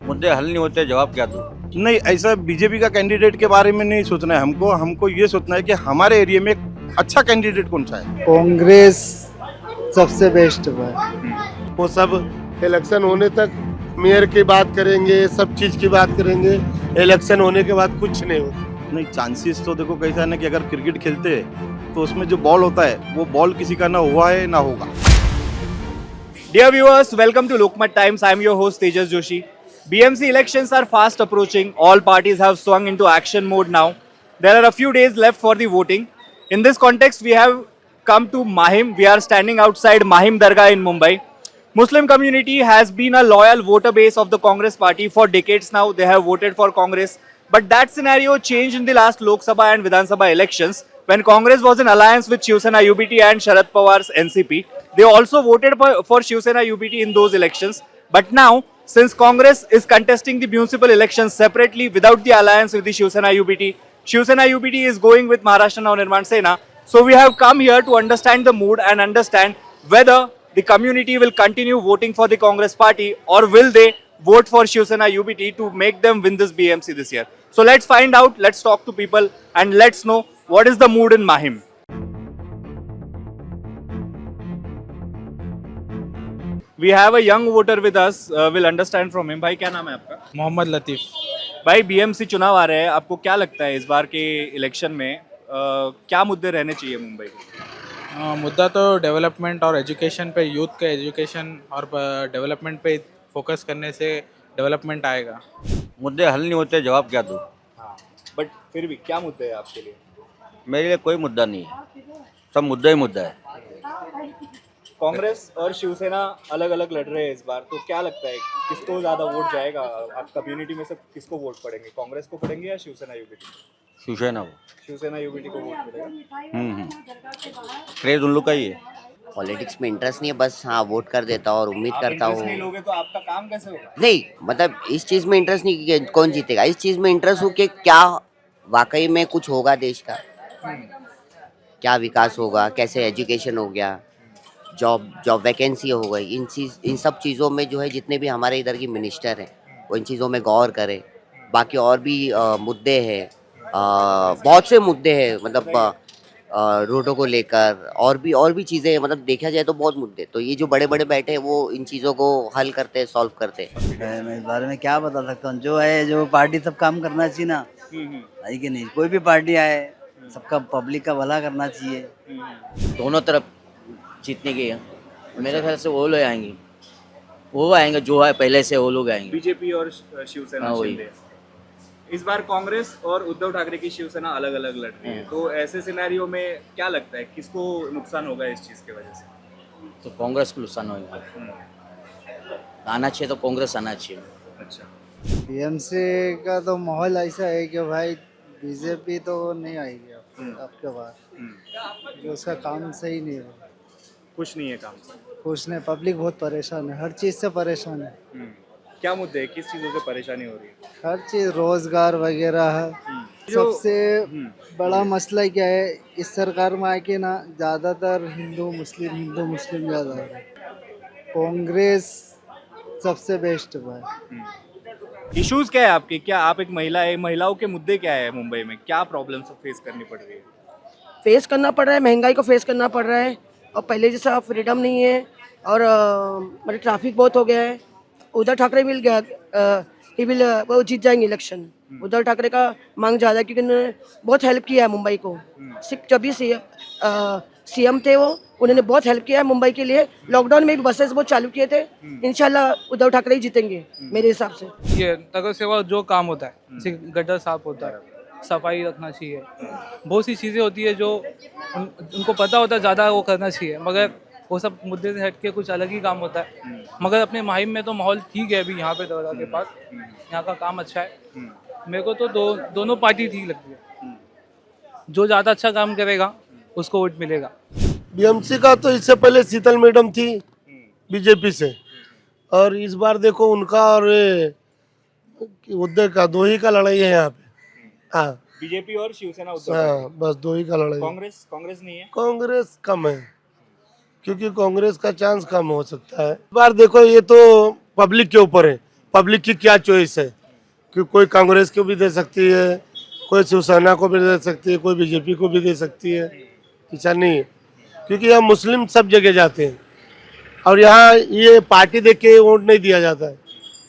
मुद्दे हल नहीं होते, जवाब क्या दूं? नहीं, ऐसा बीजेपी का कैंडिडेट के बारे में नहीं सोचना है हमको हमको ये सोचना है कि हमारे एरिया में एक अच्छा कैंडिडेट कौन सा है। कांग्रेस सबसे बेस्ट है। वो सब इलेक्शन होने तक मेयर की बात करेंगे, सब चीज की बात करेंगे, इलेक्शन होने के बाद कुछ नहीं होता। नहीं, चांसेस तो देखो कैसा है ना कि अगर क्रिकेट खेलते हैं तो उसमें जो बॉल होता है वो बॉल किसी का ना हुआ है ना होगा। Dear viewers, welcome to Lokmat Times. I am your host Tejas Joshi. BMC elections are fast approaching. All parties have swung into action mode now. There are a few days left for the voting. In this context, we have come to Mahim. We are standing outside Mahim Dargah in Mumbai. Muslim community has been a loyal voter base of the Congress party for decades now. They have voted for Congress. But that scenario changed in the last Lok Sabha and Vidhan Sabha elections when Congress was in alliance with Shiv Sena UBT and Sharad Pawar's NCP. They also voted for Shiv Sena UBT in those elections. But now, since Congress is contesting the municipal elections separately without the alliance with the Shiv Sena UBT is going with Maharashtra Now Nirman Sena. So we have come here to understand the mood and understand whether the community will continue voting for the Congress party or will they vote for Shiv Sena UBT to make them win this BMC this year. So let's find out, let's talk to people and let's know what is the mood in Mahim. We have a young voter with us. We'll understand from him. भाई क्या नाम है आपका? मोहम्मद लतीफ़। भाई BMC चुनाव आ रहे हैं, आपको क्या लगता है इस बार के इलेक्शन में क्या मुद्दे रहने चाहिए मुंबई के? मुद्दा तो डेवलपमेंट और एजुकेशन पे, यूथ के एजुकेशन और डेवलपमेंट पे फोकस करने से डेवलपमेंट आएगा। मुद्दे हल नहीं होते, जवाब क्या दूं? हाँ, बट फिर भी क्या मुद्दे हैं आपके लिए? मेरे लिए कोई मुद्दा नहीं है, सब मुद्दा ही मुद्दा है। कांग्रेस और शिवसेना अलग अलग लड़ रहे हैं इस बार, तो क्या लगता है किसको ज्यादा वोट जाएगा? आप कम्युनिटी में से किसको वोट पड़ेंगे? कांग्रेस को पड़ेंगे या शिवसेना यूबीटी? शिवसेना को। शिवसेना यूबीटी को वोट पड़ेगा। क्रेज उन लोग का ही है। पॉलिटिक्स में इंटरेस्ट नहीं है, बस हाँ वोट कर देता हूँ और उम्मीद आप करता interest हूँ। नहीं लोगे तो आपका काम कैसे होगा? नहीं, मतलब इस चीज़ में इंटरेस्ट नहीं कि कौन जीतेगा, इस चीज़ में इंटरेस्ट हूँ कि क्या वाकई में कुछ होगा देश का, क्या विकास होगा, कैसे एजुकेशन हो गया, जॉब वैकेंसी हो गई, इन सब चीज़ों में जो है जितने भी हमारे इधर की मिनिस्टर हैं वो इन चीज़ों में गौर करें। बाकी और भी मुद्दे हैं, बहुत से मुद्दे हैं, मतलब रोडों को लेकर और भी चीज़ें, मतलब देखा जाए तो बहुत मुद्दे, तो ये जो बड़े बड़े बैठे हैं वो इन चीज़ों को हल करते हैं, सॉल्व करते हैं। मैं इस बारे में क्या बता सकता हूँ, जो है जो पार्टी सब काम करना चाहिए ना, है कि नहीं? कोई भी पार्टी आए सबका पब्लिक का भला करना चाहिए। दोनों तरफ जीतने की है, मेरे ख्याल से वो लोग आएंगे, वो आएंगे जो है पहले से वो लोग आएंगे। बीजेपी और शिवसेना हाँ, वही। शिंदे। इस बार कांग्रेस और उद्धव ठाकरे की शिवसेना अलग अलग लड़ रही है, तो ऐसे सिनेरियो में क्या लगता है किसको नुकसान होगा इस चीज की वजह से? तो कांग्रेस को नुकसान होगा, आना चाहिए तो कांग्रेस आना चाहिए। अच्छा, बीएमसी का तो माहौल ऐसा है कि भाई बीजेपी तो नहीं आएगी आपके बाद, जो उसका काम सही नहीं है, कुछ नहीं है काम से। कुछ नहीं, पब्लिक बहुत परेशान है, हर चीज़ से परेशान है। क्या मुद्दे हैं, किस चीजों से परेशानी हो रही है? हर चीज़, रोजगार वगैरह है। सबसे बड़ा मसला क्या है, इस सरकार में आके ना ज़्यादातर हिंदू मुस्लिम ज़्यादा हो रहे हैं। कांग्रेस सबसे बेस्ट है। इश्यूज क्या है आपके? क्या आप एक महिला है, महिलाओं के मुद्दे क्या है मुंबई में? क्या प्रॉब्लम्स फेस करनी पड़ रही है? फेस करना पड़ रहा है, महंगाई को फेस करना पड़ रहा है और पहले जैसा फ्रीडम नहीं है और मतलब ट्रैफिक बहुत हो गया है। उद्धव ठाकरे विल वो जीत जाएंगे इलेक्शन। उद्धव ठाकरे का मांग ज़्यादा है क्योंकि उन्होंने बहुत हेल्प किया है मुंबई को। जब भी सीएम थे वो, उन्होंने बहुत हेल्प किया है मुंबई के लिए। लॉकडाउन में भी बसेस बहुत चालू किए थे। इंशाल्लाह उद्धव ठाकरे ही जीतेंगे मेरे हिसाब से। ये नगर सेवा जो काम होता है, जैसे गड्ढा साफ होता है, सफाई रखना चाहिए, बहुत सी चीज़ें होती है जो उनको पता होता है, ज़्यादा वो करना चाहिए, मगर वो सब मुद्दे से हट के कुछ अलग ही काम होता है। मगर अपने माहिम में तो माहौल ठीक है अभी यहाँ पे दरगाह के पास, यहाँ का काम अच्छा है। मेरे को तो दोनों पार्टी ठीक लगती है, जो ज़्यादा अच्छा काम करेगा उसको वोट मिलेगा। बीएमसी का तो इससे पहले शीतल मैडम थी बीजेपी से, और इस बार देखो उनका और उद्धव का दो ही का लड़ाई है यहाँ पे। हाँ, बीजेपी और शिवसेना उद्धव हाँ, ठाकरे। बस दो ही का लड़ाई। कांग्रेस नहीं है? कांग्रेस कम है, क्योंकि कांग्रेस का चांस कम हो सकता है। इस बार देखो ये तो पब्लिक के ऊपर है, पब्लिक की क्या चॉइस है कि कोई कांग्रेस को भी दे सकती है, कोई शिवसेना को भी दे सकती है, कोई बीजेपी को भी दे सकती है, ऐसा नहीं है। क्योंकि यहाँ मुस्लिम सब जगह जाते हैं और यहाँ ये पार्टी देख के वोट नहीं दिया जाता है,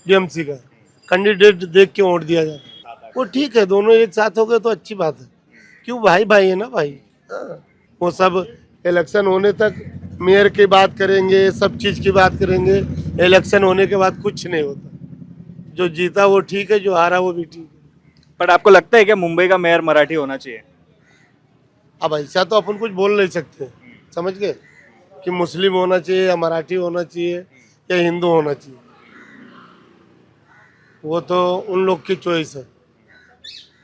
बीएमसी का कैंडिडेट देख के वोट दिया जाता है। वो ठीक है, दोनों एक साथ हो गए तो अच्छी बात है। क्यों, भाई भाई है ना भाई। हाँ, वो सब इलेक्शन होने तक मेयर की बात करेंगे, सब चीज़ की बात करेंगे, इलेक्शन होने के बाद कुछ नहीं होता। जो जीता वो ठीक है, जो हारा वो भी ठीक है। पर आपको लगता है कि मुंबई का मेयर मराठी होना चाहिए? अब ऐसा तो अपन कुछ बोल नहीं सकते, समझ गए, कि मुस्लिम होना चाहिए या मराठी होना चाहिए या हिंदू होना चाहिए। वो तो उन लोग की चॉइस है।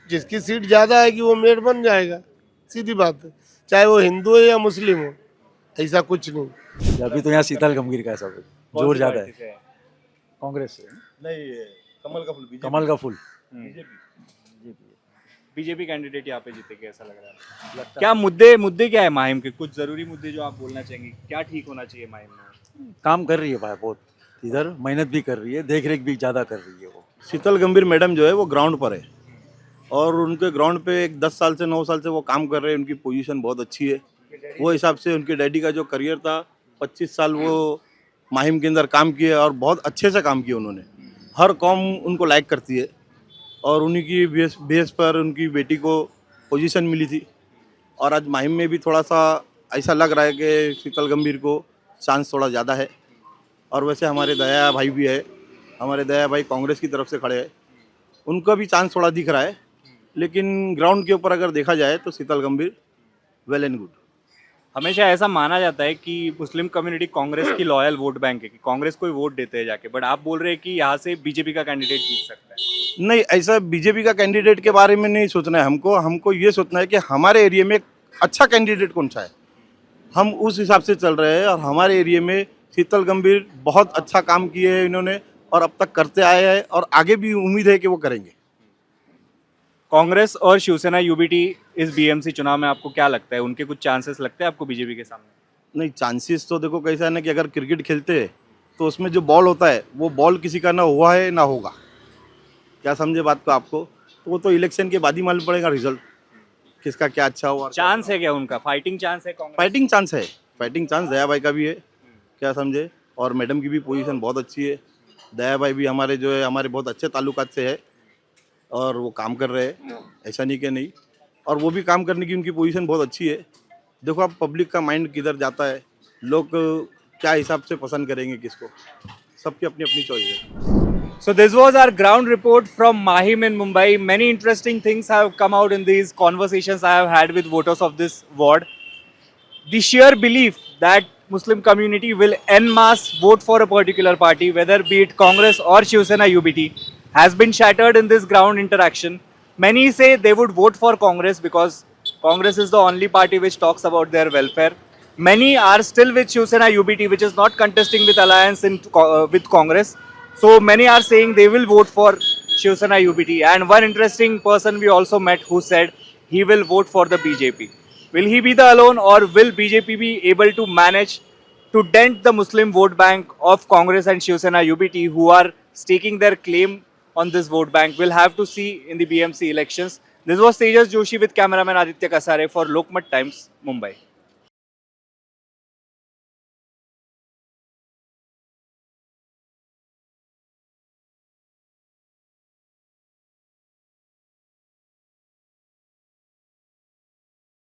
जिसकी सीट ज़्यादा आएगी वो मेयर बन जाएगा, सीधी बात है, चाहे वो हिंदू है या मुस्लिम हो, ऐसा कुछ नहीं। अभी तो यहाँ शीतल गंभीर का सब जोर ज्यादा है। कांग्रेस से नहीं, कमल का फूल, कमल का फूल। बीजेपी कैंडिडेट यहाँ पे जीतेंगे ऐसा लग रहा है। क्या मुद्दे क्या है माहिम के? कुछ जरूरी मुद्दे जो आप बोलना चाहेंगे, क्या ठीक होना चाहिए माहिम में? काम कर रही है भाई बहुत, इधर मेहनत भी कर रही है, देख रेख भी ज्यादा कर रही है वो। शीतल गंभीर मैडम जो है वो ग्राउंड पर है और उनके ग्राउंड पे एक 10 साल से 9 साल से वो काम कर रहे हैं। उनकी पोजीशन बहुत अच्छी है। वो हिसाब से उनके डैडी का जो करियर था 25 साल वो माहिम के अंदर काम किए और बहुत अच्छे से काम किया उन्होंने। हर कौम उनको लाइक करती है और उन्हीं की बेस पर उनकी बेटी को पोजीशन मिली थी। और आज माहिम में भी थोड़ा सा ऐसा लग रहा है कि शीतल गंभीर को चांस थोड़ा ज़्यादा है। और वैसे हमारे दया भाई भी है, हमारे दया भाई कांग्रेस की तरफ से खड़े हैं, उनका भी चांस थोड़ा दिख रहा है। लेकिन ग्राउंड के ऊपर अगर देखा जाए तो शीतल गंभीर वेल एंड गुड। हमेशा ऐसा माना जाता है कि मुस्लिम कम्युनिटी कांग्रेस की लॉयल वोट बैंक है, कि कांग्रेस को ही वोट देते हैं जाके, बट आप बोल रहे हैं कि यहाँ से बीजेपी का कैंडिडेट जीत सकता है। नहीं, ऐसा बीजेपी का कैंडिडेट के बारे में नहीं सोचना है हमको ये सोचना है कि हमारे एरिया में एक अच्छा कैंडिडेट कौन सा है, हम उस हिसाब से चल रहे हैं। और हमारे एरिया में शीतल गंभीर बहुत अच्छा काम किए हैं इन्होंने और अब तक करते आए हैं और आगे भी उम्मीद है कि वो करेंगे। कांग्रेस और शिवसेना यूबीटी इस बीएमसी चुनाव में आपको क्या लगता है, उनके कुछ चांसेस लगते हैं आपको बीजेपी के सामने? नहीं, चांसेस तो देखो कैसा है ना कि अगर क्रिकेट खेलते हैं तो उसमें जो बॉल होता है वो बॉल किसी का ना हुआ है ना होगा, क्या समझे बात को आपको? तो वो तो इलेक्शन के बाद ही मालूम पड़ेगा रिजल्ट, किसका क्या अच्छा हुआ। चांस है क्या उनका? फाइटिंग चांस है कांग्रेस? फाइटिंग चांस है, फाइटिंग चांस दया भाई का भी है, क्या समझे। और मैडम की भी पोजीशन बहुत अच्छी है। दया भाई भी हमारे जो है हमारे बहुत अच्छे ताल्लुकात से है और वो काम कर रहे हैं, ऐसा नहीं कि नहीं। और वो भी काम करने की उनकी पोजीशन बहुत अच्छी है। देखो अब पब्लिक का माइंड किधर जाता है, लोग क्या हिसाब से पसंद करेंगे किसको, सबकी अपनी अपनी चॉइस है। So this was our ground report from Mahim in Mumbai. Many interesting things have come out in these conversations I have had with voters of this ward. The sheer belief that Muslim community will en masse vote for a particular party, whether be it Congress or Shiv Sena UBT, has been shattered in this ground interaction. Many say they would vote for Congress because Congress is the only party which talks about their welfare. Many are still with Shiv Sena UBT, which is not contesting with alliance with Congress. So many are saying they will vote for Shiv Sena UBT. And one interesting person we also met who said he will vote for the BJP. Will he be the alone, or will BJP be able to manage to dent the Muslim vote bank of Congress and Shiv Sena UBT who are staking their claim on this vote bank? We'll have to see in the BMC elections. This was Tejas Joshi with cameraman Aditya Kasare for Lokmat Times, Mumbai.